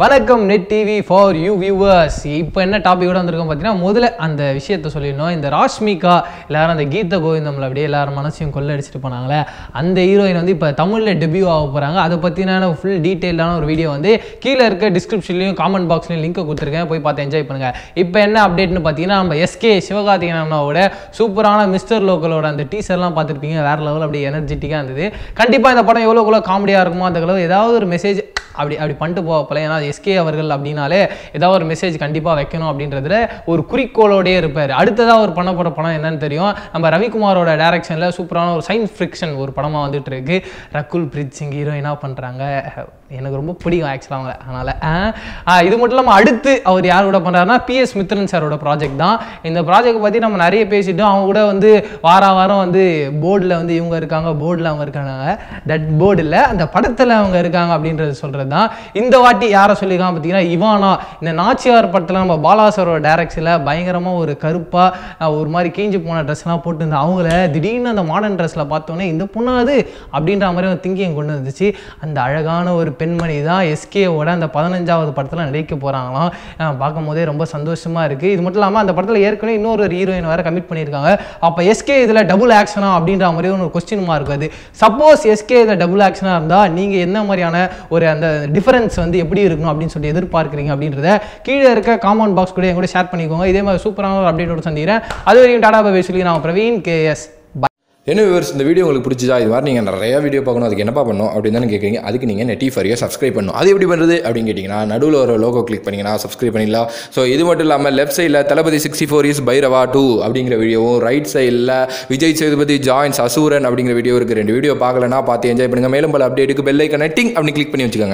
வணக்கம் net TV for you viewers. இப்போ என்ன டாபிக்கோட வந்திருக்கோம் பார்த்தீங்கன்னா, முதல்ல அந்த விஷயத்தை சொல்லிடணும். இந்த ராஷ்மிகா எல்லாரும் அந்த கீத கோவிந்தம்ல அப்படியே எல்லாரும் மனசையும் கொள்ளடிச்சிட்டு போனாங்களே, அந்த ஹீரோயின் வந்து இப்போ தமிழில் டெபியூ ஆக போகிறாங்க. அதை பற்றின ஃபுல் டீட்டெயிலான ஒரு வீடியோ வந்து கீழே இருக்க டிஸ்கிரிப்ஷன்லையும் காமெண்ட் பாக்ஸ்லையும் லிங்க் கொடுத்துருக்கேன், போய் பார்த்து என்ஜாய் பண்ணுங்கள். இப்போ என்ன அப்டேட்னு பார்த்தீங்கன்னா, நம்ம எஸ்கே சிவகார்த்திகேயனோட சூப்பரான மிஸ்டர் லோக்கலோட அந்த டீசர்லாம் பார்த்துருப்பீங்க. வேறு லெவல் அப்படியே எனர்ஜெட்டிக்காக இருந்தது. கண்டிப்பாக இந்த படம் எவ்வளோக்குள்ள காமெடியாக இருக்குமோ அந்த அளவு ஏதாவது ஒரு மெசேஜ் அப்படி பண்ணிட்டு போகப்பல. ஏன்னா எஸ்கே அவர்கள் அப்படின்னாலே ஏதாவது ஒரு மெசேஜ் கண்டிப்பாக வைக்கணும் அப்படின்றதுல ஒரு குறிக்கோளோடய இருப்பார். அடுத்ததாக ஒரு பண்ண போகிற படம் என்னன்னு தெரியும். நம்ம ரவிக்குமாரோட டைரக்ஷனில் சூப்பரான ஒரு சயின்ஸ் ஃபிக்ஷன் ஒரு படமாக வந்துட்டு இருக்கு. ரகுல் பிரீத் சிங் ஹீரோயினாக பண்ணுறாங்க. எனக்கு ரொம்ப பிடிக்கும் ஆக்சுவலாக அவங்க. அதனால் இது மட்டும் இல்லாமல் அடுத்து அவர் யார் கூட பண்ணுறாருன்னா PS மித்ரன் சாரோட ப்ராஜெக்ட் தான். இந்த ப்ராஜெக்ட் பற்றி நம்ம நிறைய பேசிட்டோம். அவங்க கூட வந்து வாரம் வந்து போர்டில் வந்து இவங்க இருக்காங்க, போர்டில் அவங்க இருக்காங்க, தட் போர்டு இல்லை அந்த படத்தில் அவங்க இருக்காங்க அப்படின்றது சொல்கிறது தான். இந்த வாட்டி யாரை சொல்லியிருக்காங்க பார்த்தீங்கன்னா, இவானா. இந்த நாச்சியார் படத்தில் நம்ம பாலாசரோட டைரக்ஷனில் பயங்கரமாக ஒரு கருப்பாக ஒரு மாதிரி கீஞ்சு போன ட்ரெஸ்லாம் போட்டு இருந்த அவங்கள திடீர்னு அந்த மாடர்ன் ட்ரெஸ்ஸில் பார்த்தோன்னே இந்த பொண்ணாது அப்படின்ற மாதிரி ஒரு திங்கிங் கொண்டு வந்துச்சு. அந்த அழகான ஒரு பெண்மணி தான் எஸ்கேவோட அந்த 15வது படத்தில் நடிக்க போகிறாங்களாம். பார்க்கும் போதே ரொம்ப சந்தோஷமாக இருக்குது. இது மட்டும் இல்லாமல் அந்த படத்தில் ஏற்கனவே இன்னொரு ஹீரோயின் வேறு கமிட் பண்ணியிருக்காங்க. அப்போ எஸ்கே இதில் டபுள் ஆக்ஷனா அப்படின்ற மாதிரி ஒரு கொஸ்டின் மார்க் வருது. சப்போஸ் எஸ்கே இதில் டபுள் ஆக்ஷனாக இருந்தால் நீங்கள் என்ன மாதிரியான ஒரு அந்த டிஃபரன்ஸ் வந்து எப்படி இருக்கணும் அப்படின்னு சொல்லி எதிர்பார்க்குறீங்க அப்படின்றத கீழே இருக்க காமெண்ட் பாக்ஸ் கூட என் கூட ஷேர் பண்ணிக்கோங்க. இதே மாதிரி சூப்பரான ஒரு அப்டேட்டோட சந்திக்கிறேன். அது வரைக்கும் டாடா பை சொல்லி நான் பிரவீன் KS. என்ன வியூவர்ஸ், இந்த வீடியோ உங்களுக்கு பிடிச்சதா? இது மாதிரி நீங்கள் நிறைய வீடியோ பார்க்கணும், அதுக்கு என்னப்பா பண்ணணும் அப்படின்னு தானே கேட்குறீங்க. அதுக்கு நீங்கள் நெட் டிவி சப்ஸ்கிரைப் பண்ணணும். அது எப்படி பண்ணுறது அப்படின்னு கேட்டிங்கன்னா, நடுவில் ஒரு லோகோ கிளிக் பண்ணிங்கன்னா சப்ஸ்கிரைப் பண்ணிடலாம். ஸோ இது மட்டும் இல்லாமல் லெஃப்ட் சைடில் தளபதி 64 இஸ் பைரவா 2 அப்படிங்கிற வீடியோவும், ரைட் சைடில் விஜய் சேதுபதி ஜாயின்ஸ் அசூரன் அப்படிங்கிற வீடியோ இருக்குது. 2 வீடியோ பார்க்கலன்னா பார்த்து என்ஜாய் பண்ணுங்கள். மேலும் பல அப்டேட்டுக்கு பெல் ஐக்கானை டிங் அப்படி கிளிக் பண்ணி வச்சுக்கோங்க.